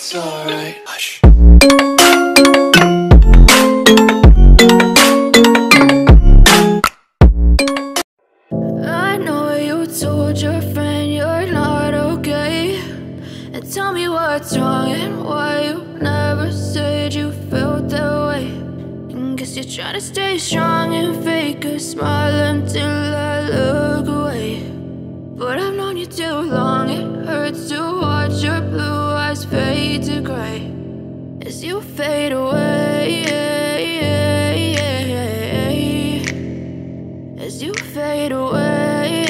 It's alright. Hush. I know you told your friend you're not okay, and tell me what's wrong and why you never said you felt that way. And guess you're trying to stay strong and fake a smile until I look away. But I've known you too long, it hurts to watch your blue eyes fade to gray as you fade away, as you fade away.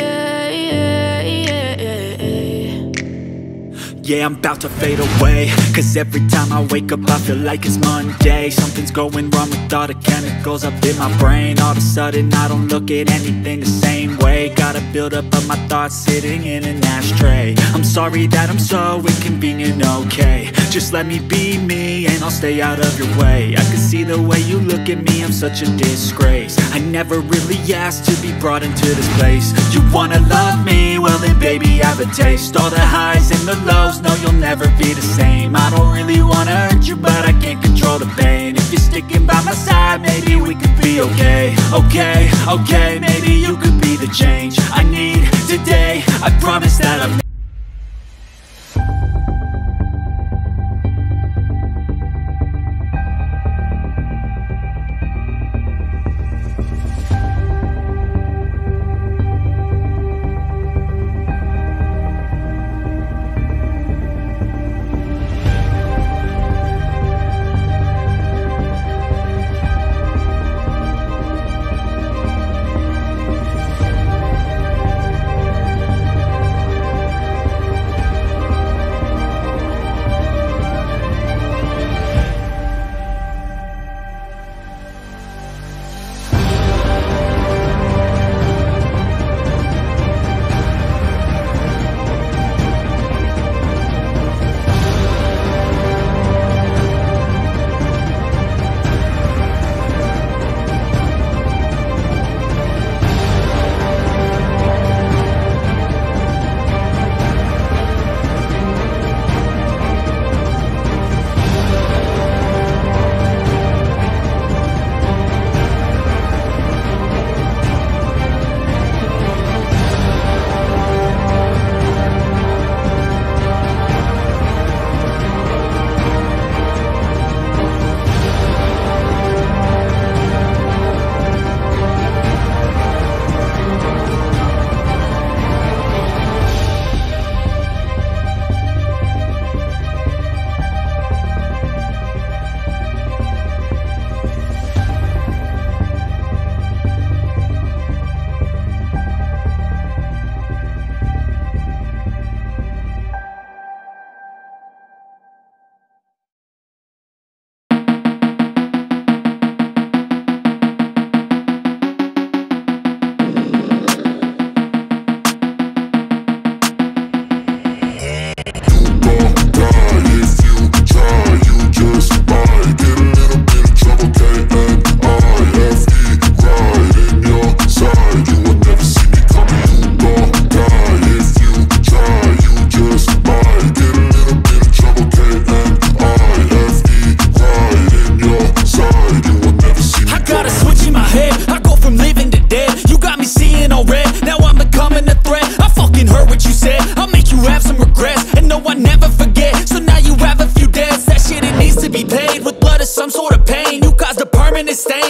Yeah, I'm about to fade away, cause every time I wake up I feel like it's Monday. Something's going wrong with all the chemicals up in my brain. All of a sudden I don't look at anything the same way. Gotta build up of my thoughts sitting in an ashtray. I'm sorry that I'm so inconvenient, okay. Just let me be me and I'll stay out of your way. I can see the way you look at me, I'm such a disgrace. I never really asked to be brought into this place. You wanna love me? Well then baby have a taste. All the highs and the lows, no, you'll never be the same. I don't really wanna hurt you, but I can't control the pain. If you're sticking by my side, maybe we could be okay. Okay, maybe you could be the change I need today. I promise that I'm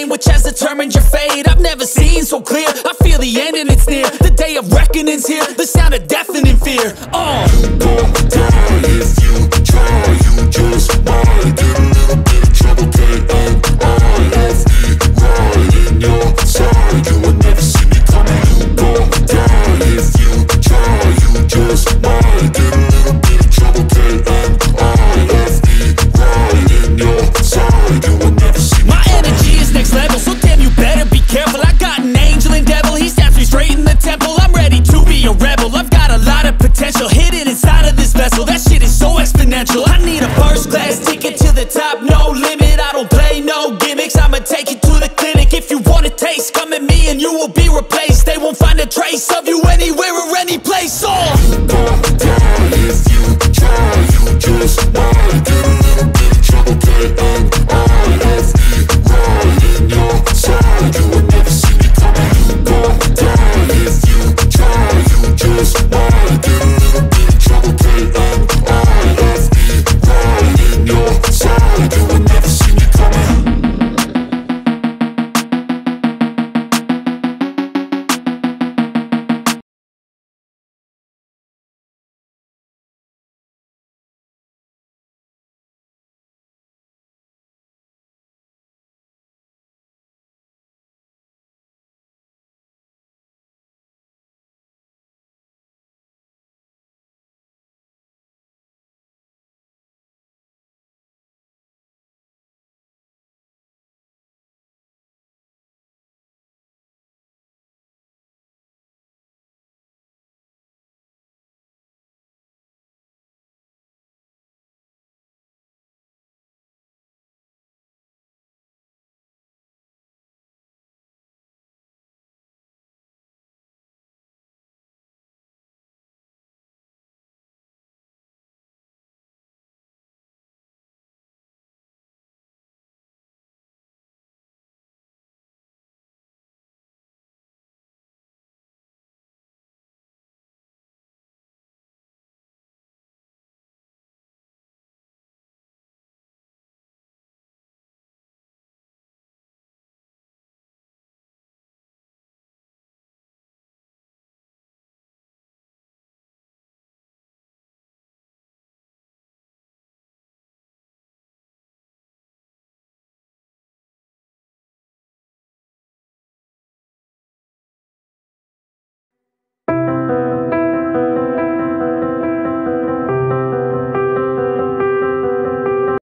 which has determined your fate. I've never seen so clear, I feel the end and it's near. The day of reckoning's here, the sound of deafening fear. You won't die if you try, you just might get a little bit of trouble, and I have the right in your side. You will never see me coming. You won't die if you try, you just might get a little bit of trouble, and I have the right in your side. You will never see me. My energy is next level, so damn you better be careful. I got an angel and devil, he snaps me straight in the temple. I'm ready to be a rebel, I've got a lot of potential hidden inside of this vessel. That shit is so exponential. I need a first class ticket to the top, no limit. I don't play no gimmicks, I'ma take you to the clinic. If you want a taste, come at me and you will be replaced. They won't find a trace of you anywhere or any place. Oh!